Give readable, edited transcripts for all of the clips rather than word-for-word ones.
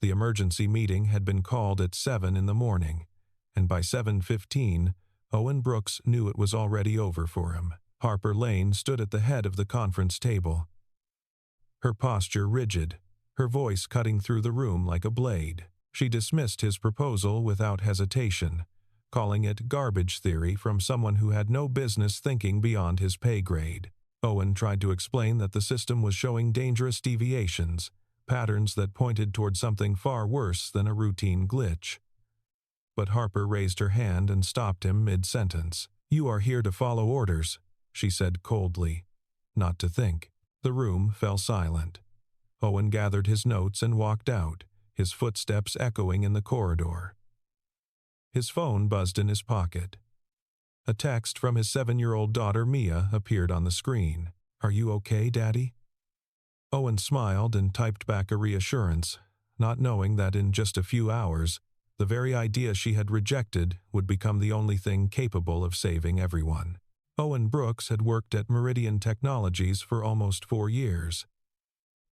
The emergency meeting had been called at 7 in the morning, and by 7:15, Owen Brooks knew it was already over for him. Harper Lane stood at the head of the conference table, her posture rigid, her voice cutting through the room like a blade. She dismissed his proposal without hesitation, calling it garbage theory from someone who had no business thinking beyond his pay grade. Owen tried to explain that the system was showing dangerous deviations, patterns that pointed toward something far worse than a routine glitch. But Harper raised her hand and stopped him mid-sentence. "You are here to follow orders," she said coldly, "not to think." The room fell silent. Owen gathered his notes and walked out, his footsteps echoing in the corridor. His phone buzzed in his pocket. A text from his 7-year-old daughter Mia appeared on the screen. "Are you okay, Daddy?" Owen smiled and typed back a reassurance, not knowing that in just a few hours, the very idea she had rejected would become the only thing capable of saving everyone. Owen Brooks had worked at Meridian Technologies for almost 4 years.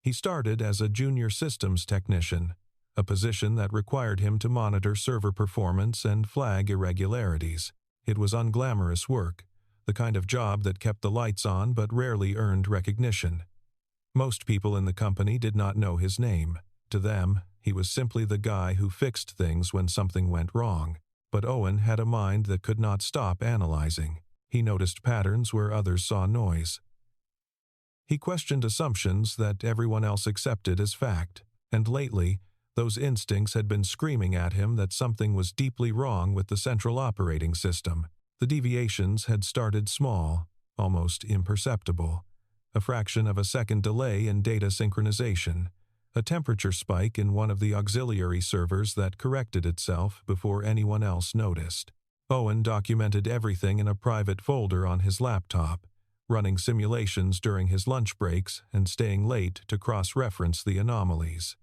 He started as a junior systems technician, a position that required him to monitor server performance and flag irregularities. It was unglamorous work, the kind of job that kept the lights on but rarely earned recognition. Most people in the company did not know his name. To them, he was simply the guy who fixed things when something went wrong. But Owen had a mind that could not stop analyzing. He noticed patterns where others saw noise. He questioned assumptions that everyone else accepted as fact, and lately, those instincts had been screaming at him that something was deeply wrong with the central operating system. The deviations had started small, almost imperceptible. A fraction of a second delay in data synchronization, a temperature spike in one of the auxiliary servers that corrected itself before anyone else noticed. Owen documented everything in a private folder on his laptop, running simulations during his lunch breaks and staying late to cross-reference the anomalies.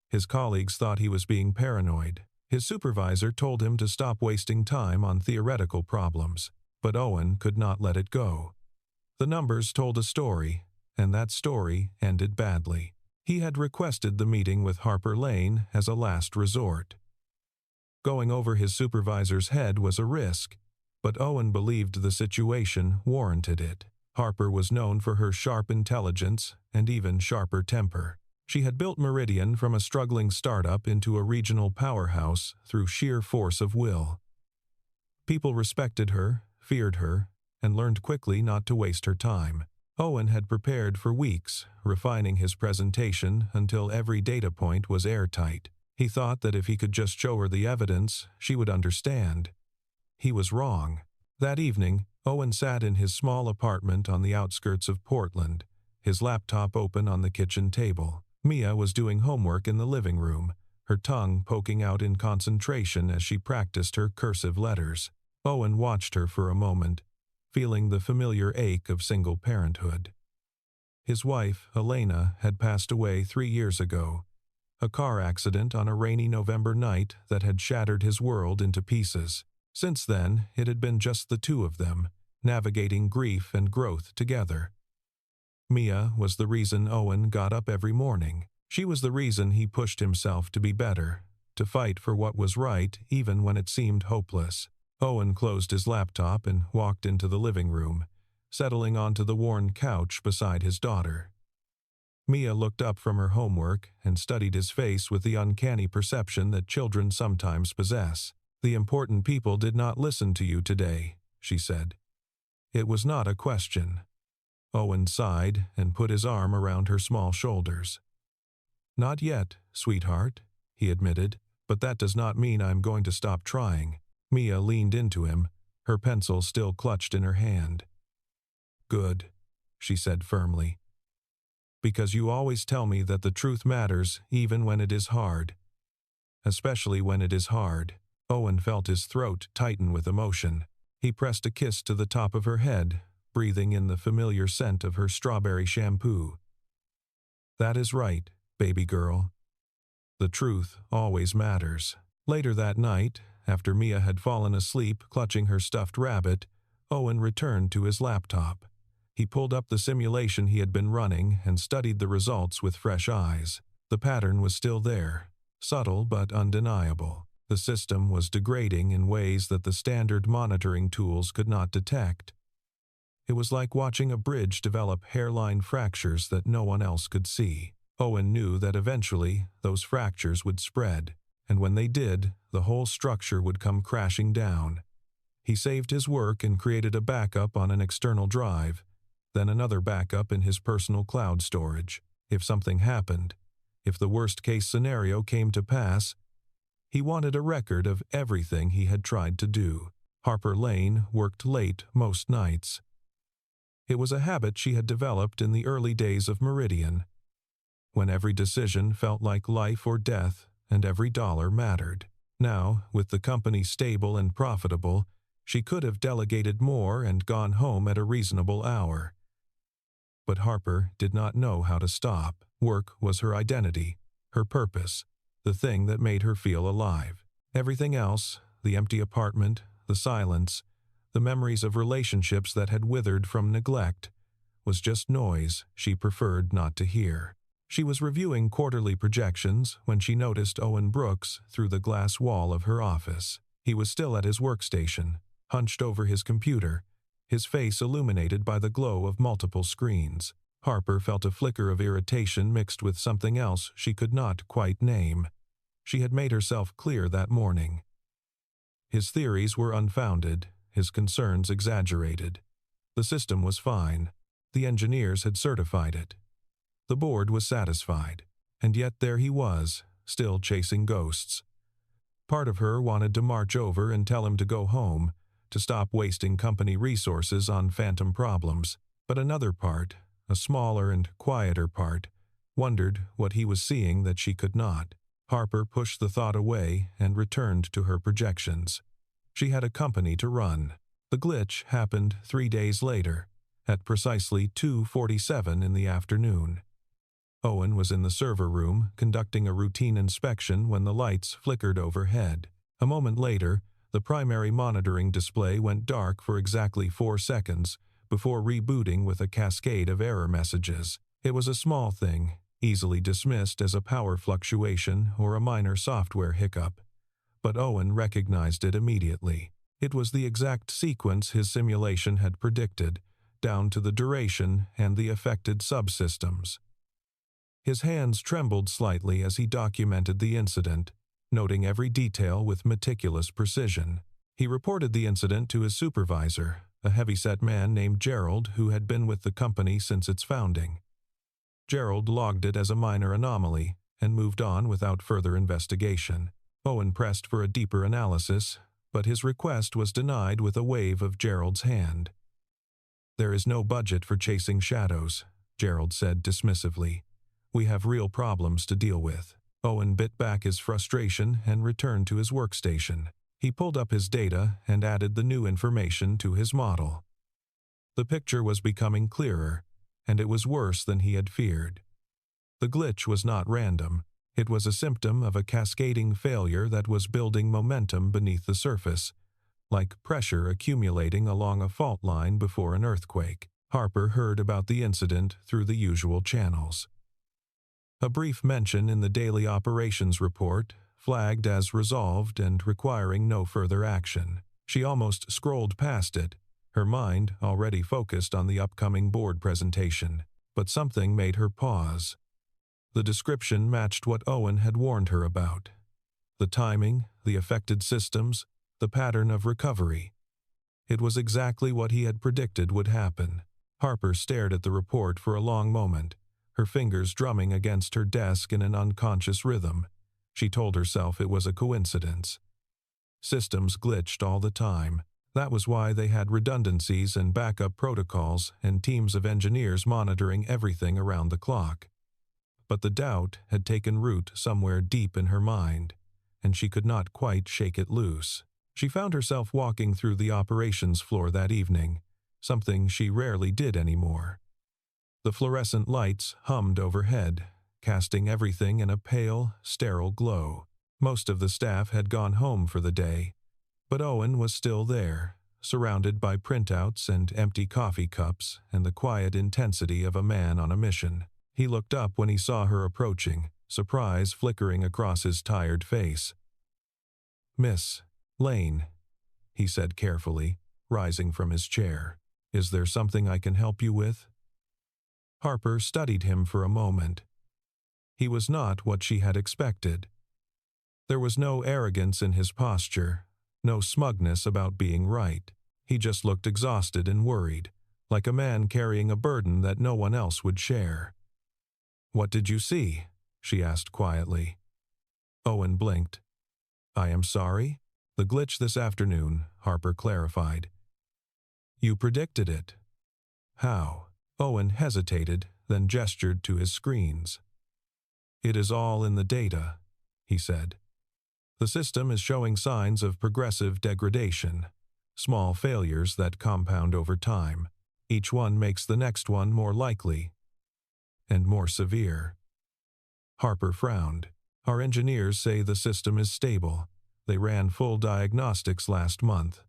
His colleagues thought he was being paranoid. His supervisor told him to stop wasting time on theoretical problems, but Owen could not let it go. The numbers told a story, and that story ended badly. He had requested the meeting with Harper Lane as a last resort. Going over his supervisor's head was a risk, but Owen believed the situation warranted it. Harper was known for her sharp intelligence and even sharper temper. She had built Meridian from a struggling startup into a regional powerhouse through sheer force of will. People respected her, feared her, and learned quickly not to waste her time. Owen had prepared for weeks, refining his presentation until every data point was airtight. He thought that if he could just show her the evidence, she would understand. He was wrong. That evening, Owen sat in his small apartment on the outskirts of Portland, his laptop open on the kitchen table. Mia was doing homework in the living room, her tongue poking out in concentration as she practiced her cursive letters. Owen watched her for a moment, feeling the familiar ache of single parenthood. His wife, Elena, had passed away 3 years ago, a car accident on a rainy November night that had shattered his world into pieces. Since then, it had been just the two of them, navigating grief and growth together. Mia was the reason Owen got up every morning. She was the reason he pushed himself to be better, to fight for what was right even when it seemed hopeless. Owen closed his laptop and walked into the living room, settling onto the worn couch beside his daughter. Mia looked up from her homework and studied his face with the uncanny perception that children sometimes possess. "The important people did not listen to you today," she said. It was not a question. Owen sighed and put his arm around her small shoulders. "Not yet, sweetheart," he admitted, "but that does not mean I'm going to stop trying." Mia leaned into him, her pencil still clutched in her hand. "Good," she said firmly. "Because you always tell me that the truth matters even when it is hard. Especially when it is hard." Owen felt his throat tighten with emotion. He pressed a kiss to the top of her head, breathing in the familiar scent of her strawberry shampoo. "That is right, baby girl. The truth always matters." Later that night, after Mia had fallen asleep clutching her stuffed rabbit, Owen returned to his laptop. He pulled up the simulation he had been running and studied the results with fresh eyes. The pattern was still there. subtle but undeniable. The system was degrading in ways that the standard monitoring tools could not detect. It was like watching a bridge develop hairline fractures that no one else could see. Owen knew that eventually those fractures would spread, and when they did, the whole structure would come crashing down. He saved his work and created a backup on an external drive, then another backup in his personal cloud storage. If something happened, if the worst-case scenario came to pass, he wanted a record of everything he had tried to do. Harper Lane worked late most nights. It was a habit she had developed in the early days of Meridian, when every decision felt like life or death and every dollar mattered. Now, with the company stable and profitable, she could have delegated more and gone home at a reasonable hour. But Harper did not know how to stop. Work was her identity, her purpose, the thing that made her feel alive. Everything else, the empty apartment, the silence, the memories of relationships that had withered from neglect, was just noise she preferred not to hear. She was reviewing quarterly projections when she noticed Owen Brooks through the glass wall of her office. He was still at his workstation, hunched over his computer, his face illuminated by the glow of multiple screens. Harper felt a flicker of irritation mixed with something else she could not quite name. She had made herself clear that morning. His theories were unfounded, his concerns exaggerated. The system was fine. The engineers had certified it. The board was satisfied. And yet there he was, still chasing ghosts. Part of her wanted to march over and tell him to go home, to stop wasting company resources on phantom problems. But another part, a smaller and quieter part, wondered what he was seeing that she could not. Harper pushed the thought away and returned to her projections. She had a company to run. The glitch happened 3 days later, at precisely 2:47 in the afternoon. Owen was in the server room conducting a routine inspection when the lights flickered overhead. A moment later, the primary monitoring display went dark for exactly 4 seconds before rebooting with a cascade of error messages. It was a small thing, easily dismissed as a power fluctuation or a minor software hiccup. But Owen recognized it immediately. It was the exact sequence his simulation had predicted, down to the duration and the affected subsystems. His hands trembled slightly as he documented the incident, noting every detail with meticulous precision. He reported the incident to his supervisor, a heavyset man named Gerald who had been with the company since its founding. Gerald logged it as a minor anomaly and moved on without further investigation. Owen pressed for a deeper analysis, but his request was denied with a wave of Gerald's hand. "There is no budget for chasing shadows," Gerald said dismissively. "We have real problems to deal with." Owen bit back his frustration and returned to his workstation. He pulled up his data and added the new information to his model. The picture was becoming clearer, and it was worse than he had feared. The glitch was not random. It was a symptom of a cascading failure that was building momentum beneath the surface, like pressure accumulating along a fault line before an earthquake. Harper heard about the incident through the usual channels. A brief mention in the daily operations report, flagged as resolved and requiring no further action. She almost scrolled past it, her mind already focused on the upcoming board presentation. But something made her pause. The description matched what Owen had warned her about. The timing, the affected systems, the pattern of recovery. It was exactly what he had predicted would happen. Harper stared at the report for a long moment, her fingers drumming against her desk in an unconscious rhythm. She told herself it was a coincidence. Systems glitched all the time. That was why they had redundancies and backup protocols and teams of engineers monitoring everything around the clock. But the doubt had taken root somewhere deep in her mind, and she could not quite shake it loose. She found herself walking through the operations floor that evening, something she rarely did anymore. The fluorescent lights hummed overhead, casting everything in a pale, sterile glow. Most of the staff had gone home for the day, but Owen was still there, surrounded by printouts and empty coffee cups and the quiet intensity of a man on a mission. He looked up when he saw her approaching, surprise flickering across his tired face. "Miss Lane," he said carefully, rising from his chair. "Is there something I can help you with?" Harper studied him for a moment. He was not what she had expected. There was no arrogance in his posture, no smugness about being right. He just looked exhausted and worried, like a man carrying a burden that no one else would share. "What did you see?" she asked quietly. Owen blinked. "I am sorry? The glitch this afternoon," Harper clarified. "You predicted it." "How?" Owen hesitated, then gestured to his screens. "It is all in the data," he said. "The system is showing signs of progressive degradation, small failures that compound over time. Each one makes the next one more likely and more severe." Harper frowned. "Our engineers say the system is stable. They ran full diagnostics last month."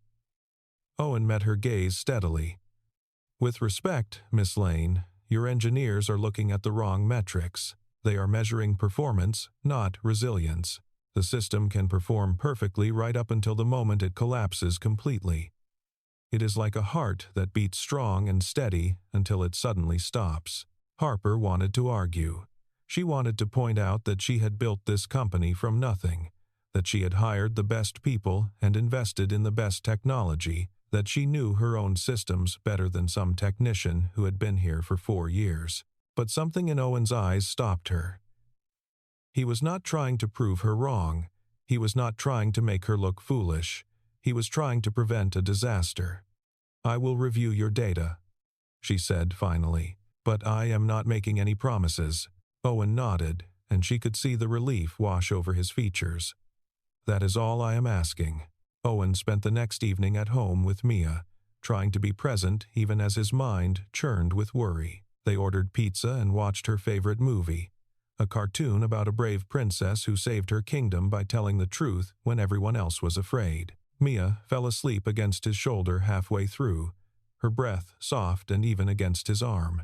Owen met her gaze steadily. "With respect, Miss Lane, your engineers are looking at the wrong metrics. They are measuring performance, not resilience. The system can perform perfectly right up until the moment it collapses completely. It is like a heart that beats strong and steady until it suddenly stops." Harper wanted to argue. She wanted to point out that she had built this company from nothing, that she had hired the best people and invested in the best technology, that she knew her own systems better than some technician who had been here for 4 years. But something in Owen's eyes stopped her. He was not trying to prove her wrong. He was not trying to make her look foolish. He was trying to prevent a disaster. "I will review your data," she said finally, "but I am not making any promises." Owen nodded, and she could see the relief wash over his features. "That is all I am asking." Owen spent the next evening at home with Mia, trying to be present even as his mind churned with worry. They ordered pizza and watched her favorite movie, a cartoon about a brave princess who saved her kingdom by telling the truth when everyone else was afraid. Mia fell asleep against his shoulder halfway through, her breath soft and even against his arm.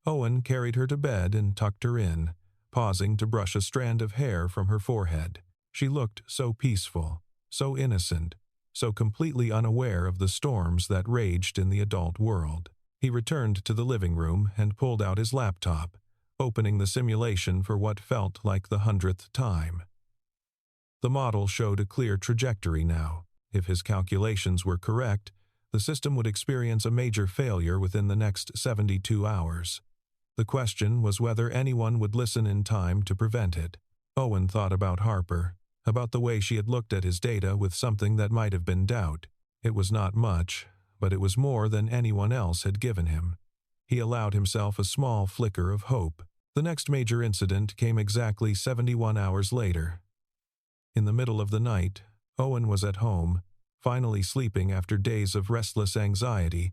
Owen carried her to bed and tucked her in, pausing to brush a strand of hair from her forehead. She looked so peaceful, so innocent, so completely unaware of the storms that raged in the adult world. He returned to the living room and pulled out his laptop, opening the simulation for what felt like the 100th time. The model showed a clear trajectory now. If his calculations were correct, the system would experience a major failure within the next 72 hours. The question was whether anyone would listen in time to prevent it. Owen thought about Harper, about the way she had looked at his data with something that might have been doubt. It was not much, but it was more than anyone else had given him. He allowed himself a small flicker of hope. The next major incident came exactly 71 hours later. In the middle of the night, Owen was at home, finally sleeping after days of restless anxiety,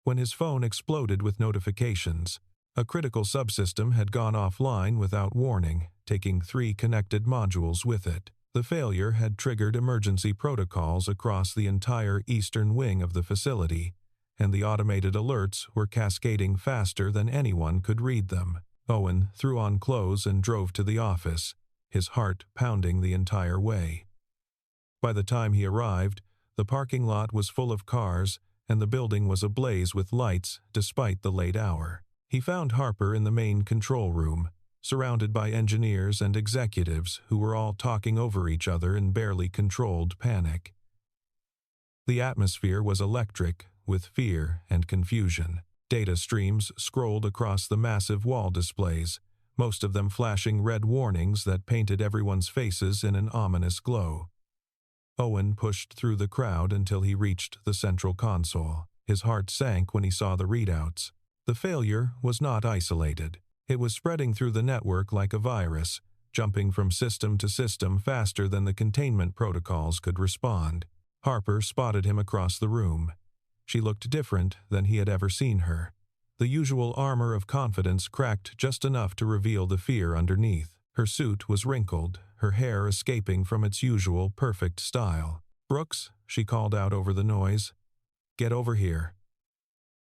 when his phone exploded with notifications. A critical subsystem had gone offline without warning, taking 3 connected modules with it. The failure had triggered emergency protocols across the entire eastern wing of the facility, and the automated alerts were cascading faster than anyone could read them. Owen threw on clothes and drove to the office, his heart pounding the entire way. By the time he arrived, the parking lot was full of cars, and the building was ablaze with lights despite the late hour. He found Harper in the main control room, surrounded by engineers and executives who were all talking over each other in barely controlled panic. The atmosphere was electric, with fear and confusion. Data streams scrolled across the massive wall displays, most of them flashing red warnings that painted everyone's faces in an ominous glow. Owen pushed through the crowd until he reached the central console. His heart sank when he saw the readouts. The failure was not isolated. It was spreading through the network like a virus, jumping from system to system faster than the containment protocols could respond. Harper spotted him across the room. She looked different than he had ever seen her. The usual armor of confidence cracked just enough to reveal the fear underneath. Her suit was wrinkled, her hair escaping from its usual perfect style. "Brooks," she called out over the noise. "Get over here."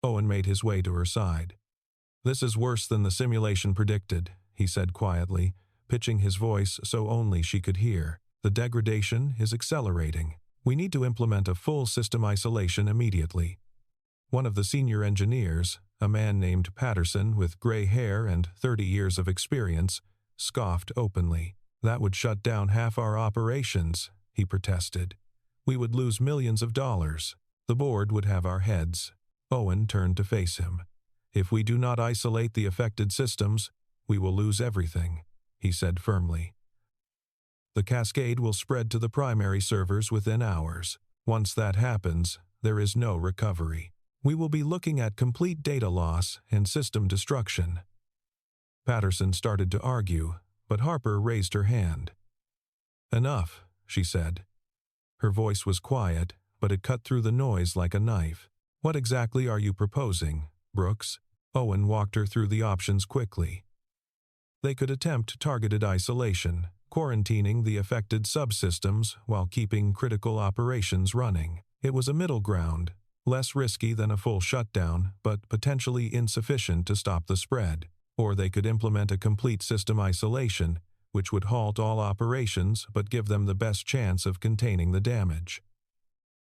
Owen made his way to her side. "This is worse than the simulation predicted," he said quietly, pitching his voice so only she could hear. The degradation is accelerating. We need to implement a full system isolation immediately. One of the senior engineers, a man named Patterson with gray hair and 30 years of experience, scoffed openly. That would shut down half our operations, he protested. We would lose millions of dollars. The board would have our heads. Owen turned to face him. If we do not isolate the affected systems, we will lose everything, he said firmly. The cascade will spread to the primary servers within hours. Once that happens, there is no recovery. We will be looking at complete data loss and system destruction. Patterson started to argue, but Harper raised her hand. Enough, she said. Her voice was quiet, but it cut through the noise like a knife. What exactly are you proposing, Brooks? Owen walked her through the options quickly. They could attempt targeted isolation, quarantining the affected subsystems while keeping critical operations running. It was a middle ground, less risky than a full shutdown, but potentially insufficient to stop the spread. Or they could implement a complete system isolation, which would halt all operations but give them the best chance of containing the damage.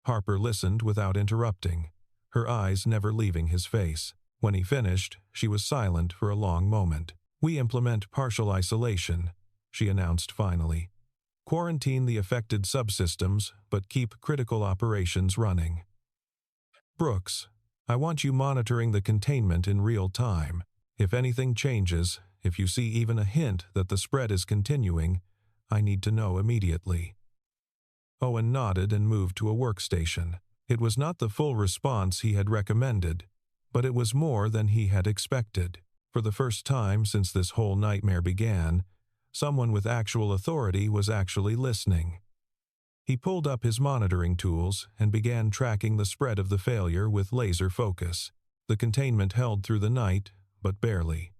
Harper listened without interrupting, her eyes never leaving his face. When he finished, she was silent for a long moment. We implement partial isolation, she announced finally. Quarantine the affected subsystems, but keep critical operations running. Brooks, I want you monitoring the containment in real time. If anything changes, if you see even a hint that the spread is continuing, I need to know immediately. Owen nodded and moved to a workstation. It was not the full response he had recommended, but it was more than he had expected. For the first time since this whole nightmare began, someone with actual authority was actually listening. He pulled up his monitoring tools and began tracking the spread of the failure with laser focus. The containment held through the night, but barely.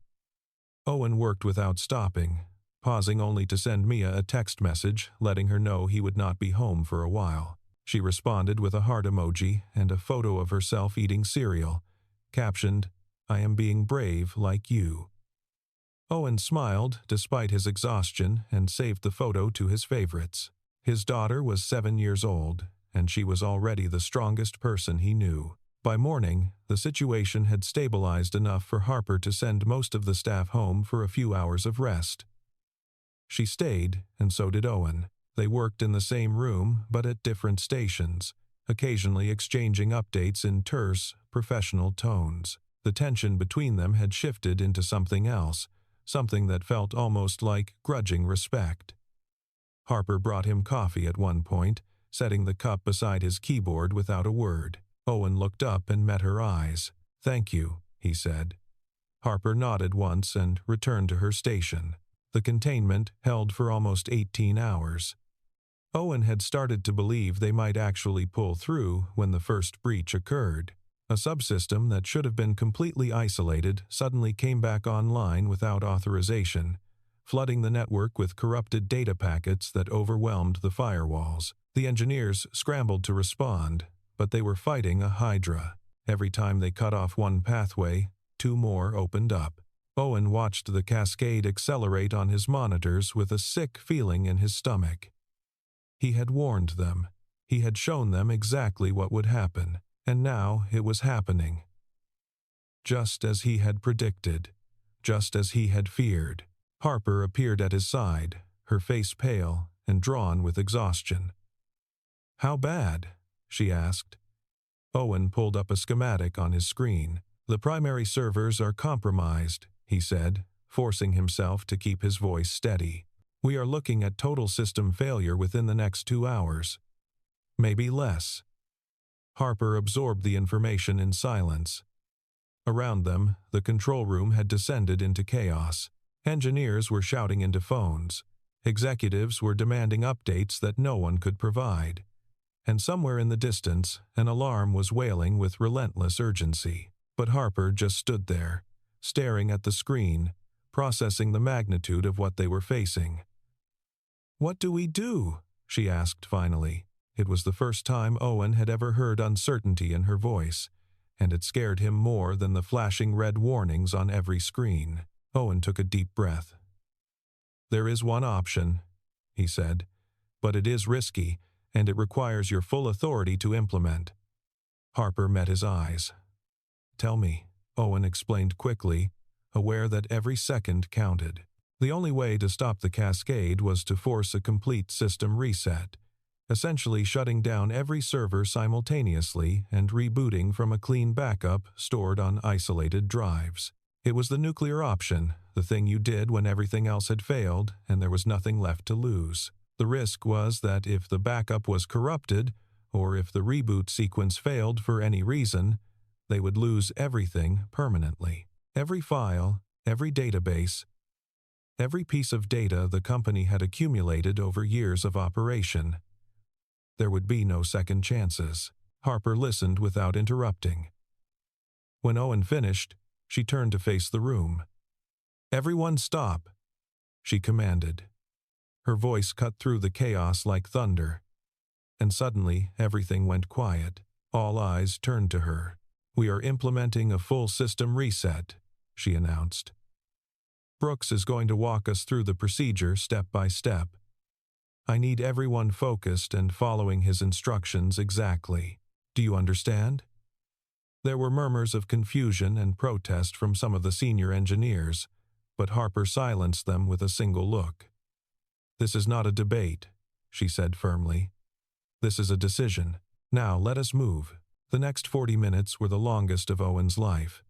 Owen worked without stopping, pausing only to send Mia a text message letting her know he would not be home for a while. She responded with a heart emoji and a photo of herself eating cereal, captioned, "I am being brave like you." Owen smiled despite his exhaustion and saved the photo to his favorites. His daughter was 7 years old, and she was already the strongest person he knew. By morning, the situation had stabilized enough for Harper to send most of the staff home for a few hours of rest. She stayed, and so did Owen. They worked in the same room, but at different stations, occasionally exchanging updates in terse, professional tones. The tension between them had shifted into something else, something that felt almost like grudging respect. Harper brought him coffee at one point, setting the cup beside his keyboard without a word. Owen looked up and met her eyes. "Thank you," he said. Harper nodded once and returned to her station. The containment held for almost 18 hours. Owen had started to believe they might actually pull through when the first breach occurred. A subsystem that should have been completely isolated suddenly came back online without authorization, flooding the network with corrupted data packets that overwhelmed the firewalls. The engineers scrambled to respond, but they were fighting a hydra. Every time they cut off one pathway, 2 more opened up. Owen watched the cascade accelerate on his monitors with a sick feeling in his stomach. He had warned them. He had shown them exactly what would happen, and now it was happening. Just as he had predicted, just as he had feared. Harper appeared at his side, her face pale and drawn with exhaustion. "How bad?" she asked. Owen pulled up a schematic on his screen. "The primary servers are compromised," he said, forcing himself to keep his voice steady. "We are looking at total system failure within the next 2 hours. Maybe less." Harper absorbed the information in silence. Around them, the control room had descended into chaos. Engineers were shouting into phones. Executives were demanding updates that no one could provide. And somewhere in the distance, an alarm was wailing with relentless urgency. But Harper just stood there, staring at the screen, processing the magnitude of what they were facing. "What do we do?" she asked finally. It was the first time Owen had ever heard uncertainty in her voice, and it scared him more than the flashing red warnings on every screen. Owen took a deep breath. There is one option, he said, but it is risky, and it requires your full authority to implement. Harper met his eyes. Tell me, Owen explained quickly, aware that every second counted. The only way to stop the cascade was to force a complete system reset, essentially shutting down every server simultaneously and rebooting from a clean backup stored on isolated drives. It was the nuclear option, the thing you did when everything else had failed and there was nothing left to lose. The risk was that if the backup was corrupted, or if the reboot sequence failed for any reason, they would lose everything permanently. Every file, every database, every piece of data the company had accumulated over years of operation. There would be no second chances. Harper listened without interrupting. When Owen finished, she turned to face the room. "Everyone stop," she commanded. Her voice cut through the chaos like thunder. And suddenly, everything went quiet. All eyes turned to her. "We are implementing a full system reset," she announced. "Brooks is going to walk us through the procedure step by step. I need everyone focused and following his instructions exactly. Do you understand?" There were murmurs of confusion and protest from some of the senior engineers, but Harper silenced them with a single look. "This is not a debate," she said firmly. "This is a decision. Now let us move." The next 40 minutes were the longest of Owen's life.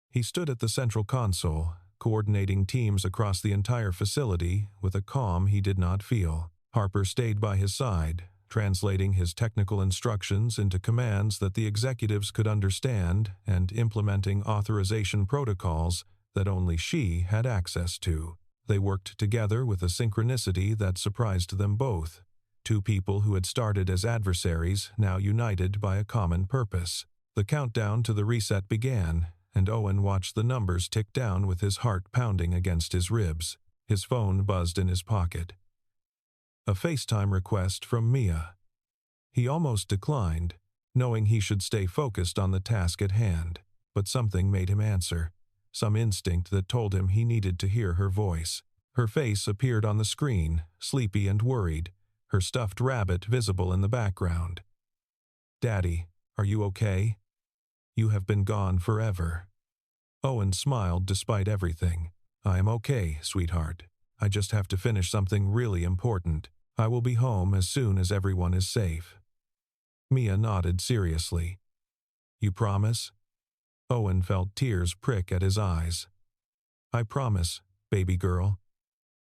He stood at the central console, coordinating teams across the entire facility with a calm he did not feel. Harper stayed by his side, translating his technical instructions into commands that the executives could understand and implementing authorization protocols that only she had access to. They worked together with a synchronicity that surprised them both. Two people who had started as adversaries, now united by a common purpose. The countdown to the reset began, and Owen watched the numbers tick down with his heart pounding against his ribs. His phone buzzed in his pocket. A FaceTime request from Mia. He almost declined, knowing he should stay focused on the task at hand, but something made him answer, some instinct that told him he needed to hear her voice. Her face appeared on the screen, sleepy and worried, her stuffed rabbit visible in the background. "Daddy, are you okay? You have been gone forever." Owen smiled despite everything. "I am okay, sweetheart. I just have to finish something really important. I will be home as soon as everyone is safe." Mia nodded seriously. "You promise?" Owen felt tears prick at his eyes. "I promise, baby girl."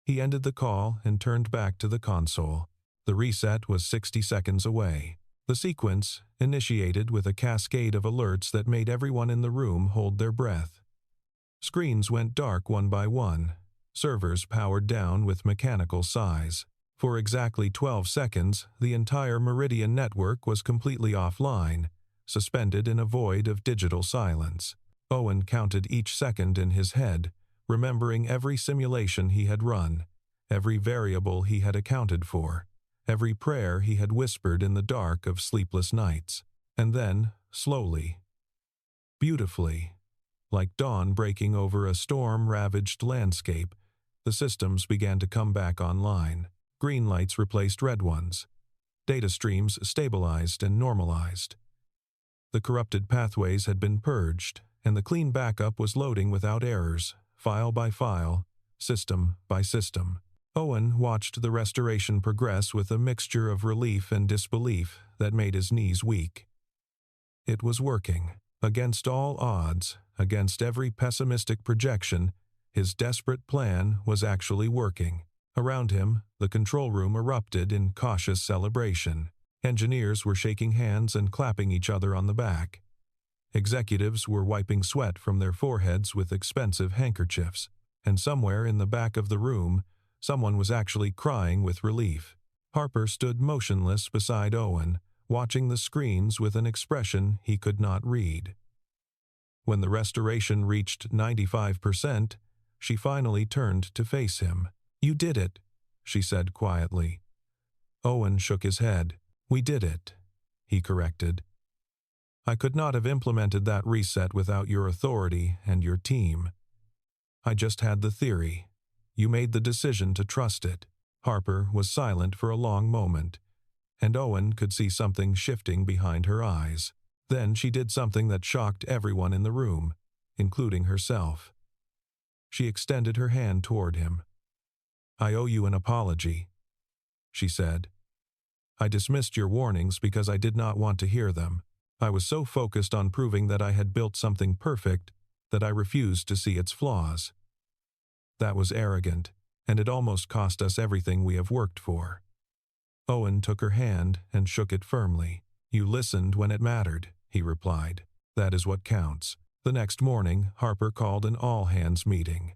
He ended the call and turned back to the console. The reset was 60 seconds away. The sequence initiated with a cascade of alerts that made everyone in the room hold their breath. Screens went dark one by one. Servers powered down with mechanical sighs. For exactly 12 seconds, the entire Meridian network was completely offline, suspended in a void of digital silence. Owen counted each second in his head, remembering every simulation he had run, every variable he had accounted for, every prayer he had whispered in the dark of sleepless nights. And then, slowly, beautifully, like dawn breaking over a storm-ravaged landscape, the systems began to come back online. Green lights replaced red ones. Data streams stabilized and normalized. The corrupted pathways had been purged, and the clean backup was loading without errors, file by file, system by system. Owen watched the restoration progress with a mixture of relief and disbelief that made his knees weak. It was working. Against all odds, against every pessimistic projection, his desperate plan was actually working. Around him, the control room erupted in cautious celebration. Engineers were shaking hands and clapping each other on the back. Executives were wiping sweat from their foreheads with expensive handkerchiefs. And somewhere in the back of the room, someone was actually crying with relief. Harper stood motionless beside Owen, watching the screens with an expression he could not read. When the restoration reached 95%, she finally turned to face him. "You did it," she said quietly. Owen shook his head. "We did it," he corrected. "I could not have implemented that reset without your authority and your team. I just had the theory. You made the decision to trust it." Harper was silent for a long moment, and Owen could see something shifting behind her eyes. Then she did something that shocked everyone in the room, including herself. She extended her hand toward him. "I owe you an apology," she said. "I dismissed your warnings because I did not want to hear them. I was so focused on proving that I had built something perfect that I refused to see its flaws. That was arrogant, and it almost cost us everything we have worked for." Owen took her hand and shook it firmly. "You listened when it mattered," he replied. "That is what counts." The next morning, Harper called an all-hands meeting.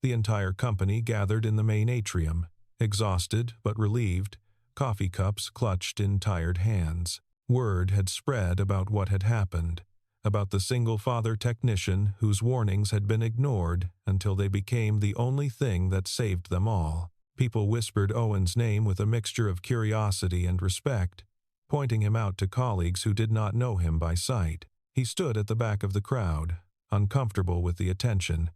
The entire company gathered in the main atrium, exhausted but relieved, coffee cups clutched in tired hands. Word had spread about what had happened, about the single-father technician whose warnings had been ignored until they became the only thing that saved them all. People whispered Owen's name with a mixture of curiosity and respect, pointing him out to colleagues who did not know him by sight. He stood at the back of the crowd, uncomfortable with the attention,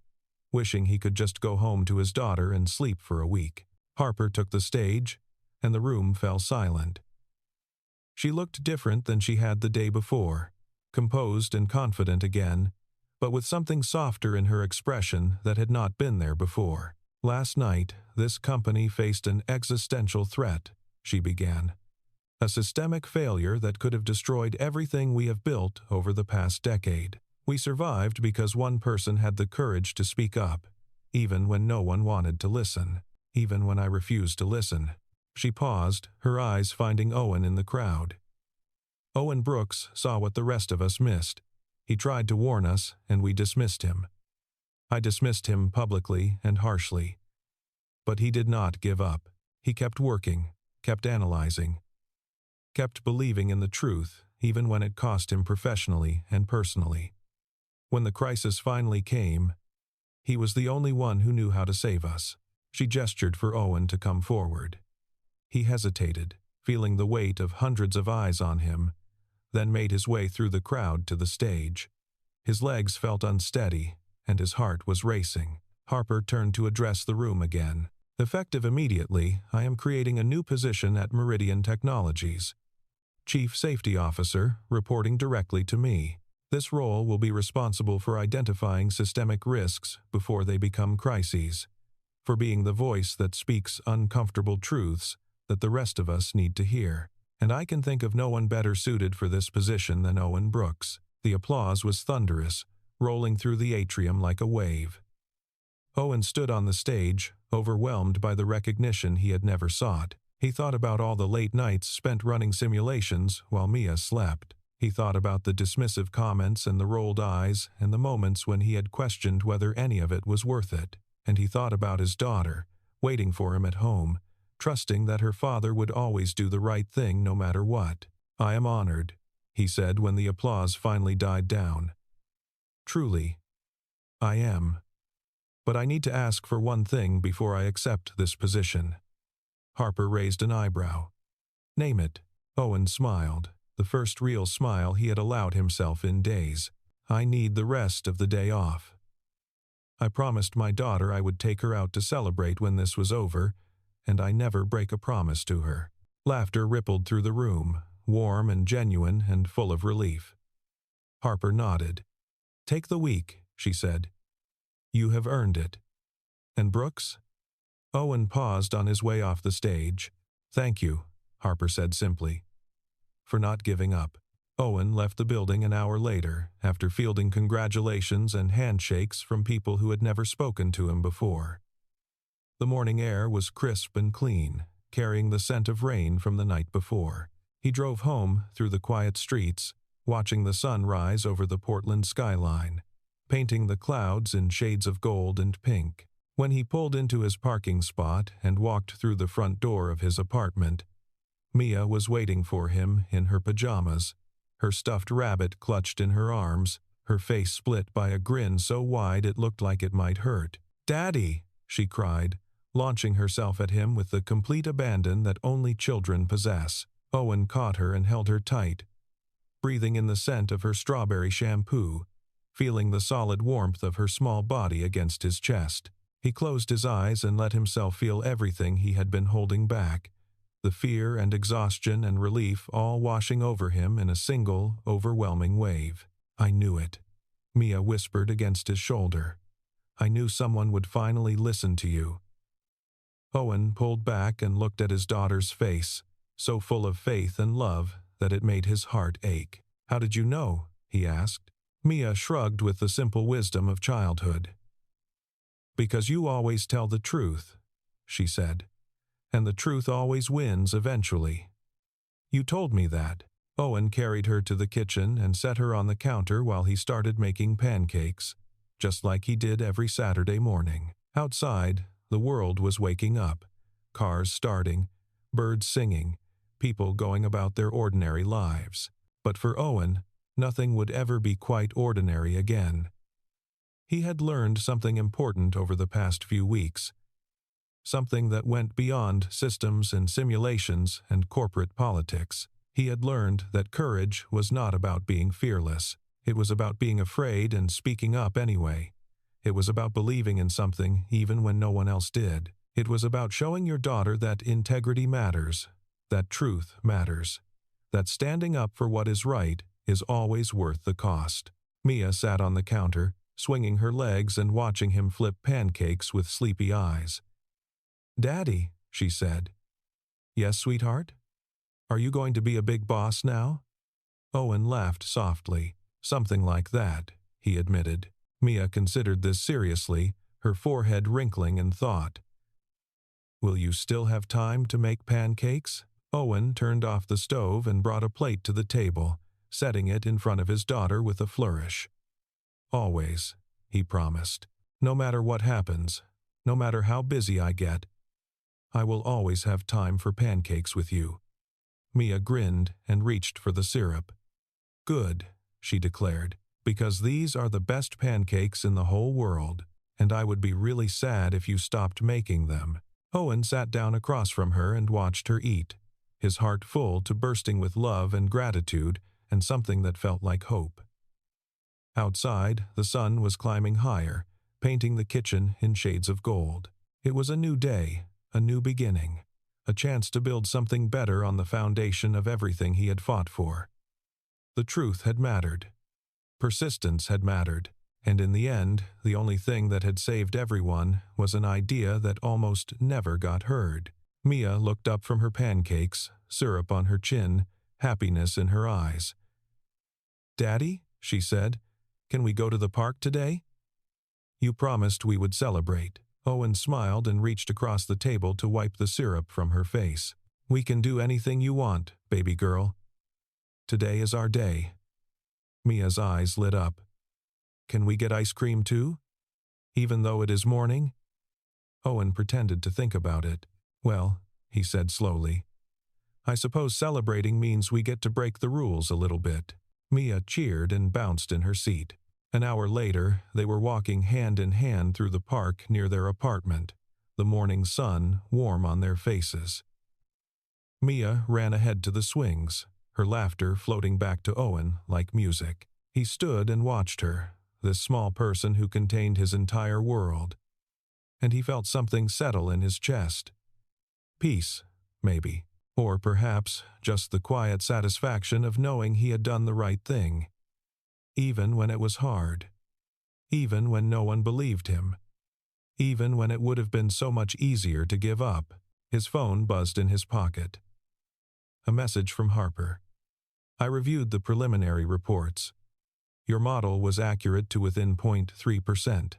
wishing he could just go home to his daughter and sleep for a week. Harper took the stage, and the room fell silent. She looked different than she had the day before, composed and confident again, but with something softer in her expression that had not been there before. "Last night, this company faced an existential threat," she began. "A systemic failure that could have destroyed everything we have built over the past decade. We survived because one person had the courage to speak up, even when no one wanted to listen, even when I refused to listen." She paused, her eyes finding Owen in the crowd. Owen Brooks saw what the rest of us missed. He tried to warn us, and we dismissed him. I dismissed him publicly and harshly. But he did not give up. He kept working, kept analyzing, kept believing in the truth, even when it cost him professionally and personally. When the crisis finally came, he was the only one who knew how to save us. She gestured for Owen to come forward. He hesitated, feeling the weight of hundreds of eyes on him, then made his way through the crowd to the stage. His legs felt unsteady, and his heart was racing. Harper turned to address the room again. "Effective immediately, I am creating a new position at Meridian Technologies. Chief Safety Officer, reporting directly to me. This role will be responsible for identifying systemic risks before they become crises, for being the voice that speaks uncomfortable truths that the rest of us need to hear. And I can think of no one better suited for this position than Owen Brooks." The applause was thunderous, rolling through the atrium like a wave. Owen stood on the stage, overwhelmed by the recognition he had never sought. He thought about all the late nights spent running simulations while Mia slept. He thought about the dismissive comments and the rolled eyes and the moments when he had questioned whether any of it was worth it. And he thought about his daughter, waiting for him at home, trusting that her father would always do the right thing no matter what. "I am honored," he said when the applause finally died down. "Truly, I am. But I need to ask for one thing before I accept this position." Harper raised an eyebrow. "Name it." Owen smiled, the first real smile he had allowed himself in days. "I need the rest of the day off. I promised my daughter I would take her out to celebrate when this was over, and I never break a promise to her." Laughter rippled through the room, warm and genuine and full of relief. Harper nodded. "Take the week," she said. "You have earned it." "And Brooks?" Owen paused on his way off the stage. "Thank you," Harper said simply, "for not giving up." Owen left the building an hour later, after fielding congratulations and handshakes from people who had never spoken to him before. The morning air was crisp and clean, carrying the scent of rain from the night before. He drove home through the quiet streets, watching the sun rise over the Portland skyline, painting the clouds in shades of gold and pink. When he pulled into his parking spot and walked through the front door of his apartment, Mia was waiting for him in her pajamas, her stuffed rabbit clutched in her arms, her face split by a grin so wide it looked like it might hurt. "Daddy!" she cried, launching herself at him with the complete abandon that only children possess. Owen caught her and held her tight, breathing in the scent of her strawberry shampoo, feeling the solid warmth of her small body against his chest. He closed his eyes and let himself feel everything he had been holding back, the fear and exhaustion and relief all washing over him in a single, overwhelming wave. "I knew it," Mia whispered against his shoulder. "I knew someone would finally listen to you." Owen pulled back and looked at his daughter's face, so full of faith and love that it made his heart ache. "How did you know?" he asked. Mia shrugged with the simple wisdom of childhood. "Because you always tell the truth," she said. "And the truth always wins eventually. You told me that." Owen carried her to the kitchen and set her on the counter while he started making pancakes, just like he did every Saturday morning. Outside, the world was waking up, cars starting, birds singing, people going about their ordinary lives. But for Owen, nothing would ever be quite ordinary again. He had learned something important over the past few weeks, something that went beyond systems and simulations and corporate politics. He had learned that courage was not about being fearless. It was about being afraid and speaking up anyway. It was about believing in something even when no one else did. It was about showing your daughter that integrity matters, that truth matters, that standing up for what is right is always worth the cost. Mia sat on the counter, swinging her legs and watching him flip pancakes with sleepy eyes. "Daddy," she said. "Yes, sweetheart? Are you going to be a big boss now?" Owen laughed softly. "Something like that," he admitted. Mia considered this seriously, her forehead wrinkling in thought. "Will you still have time to make pancakes?" Owen turned off the stove and brought a plate to the table, setting it in front of his daughter with a flourish. "Always," he promised. "No matter what happens, no matter how busy I get, I will always have time for pancakes with you." Mia grinned and reached for the syrup. "Good," she declared, "because these are the best pancakes in the whole world, and I would be really sad if you stopped making them." Owen sat down across from her and watched her eat, his heart full to bursting with love and gratitude and something that felt like hope. Outside, the sun was climbing higher, painting the kitchen in shades of gold. It was a new day, a new beginning, a chance to build something better on the foundation of everything he had fought for. The truth had mattered. Persistence had mattered. And in the end, the only thing that had saved everyone was an idea that almost never got heard. Mia looked up from her pancakes, syrup on her chin, happiness in her eyes. "Daddy," she said, "can we go to the park today?" "You promised we would celebrate." Owen smiled and reached across the table to wipe the syrup from her face. "We can do anything you want, baby girl. Today is our day." Mia's eyes lit up. "Can we get ice cream too? Even though it is morning?" Owen pretended to think about it. "Well," he said slowly, "I suppose celebrating means we get to break the rules a little bit." Mia cheered and bounced in her seat. An hour later, they were walking hand in hand through the park near their apartment, the morning sun warm on their faces. Mia ran ahead to the swings, her laughter floating back to Owen like music. He stood and watched her, this small person who contained his entire world, and he felt something settle in his chest. Peace, maybe, or perhaps just the quiet satisfaction of knowing he had done the right thing. Even when it was hard. Even when no one believed him. Even when it would have been so much easier to give up. His phone buzzed in his pocket. A message from Harper. "I reviewed the preliminary reports. Your model was accurate to within 0.3%.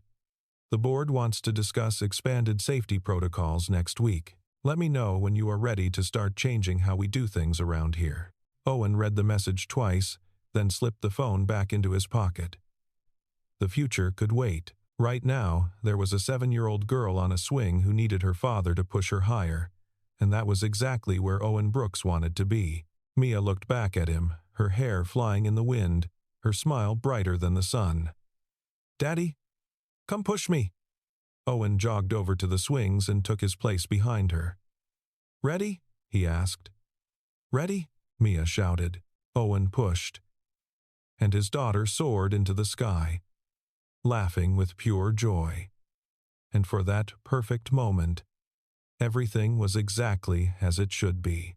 The board wants to discuss expanded safety protocols next week. Let me know when you are ready to start changing how we do things around here." Owen read the message twice, then slipped the phone back into his pocket. The future could wait. Right now, there was a 7-year-old girl on a swing who needed her father to push her higher, and that was exactly where Owen Brooks wanted to be. Mia looked back at him, her hair flying in the wind, her smile brighter than the sun. "Daddy, come push me." Owen jogged over to the swings and took his place behind her. "Ready?" he asked. "Ready?" Mia shouted. Owen pushed, and his daughter soared into the sky, laughing with pure joy. and for that perfect moment, everything was exactly as it should be.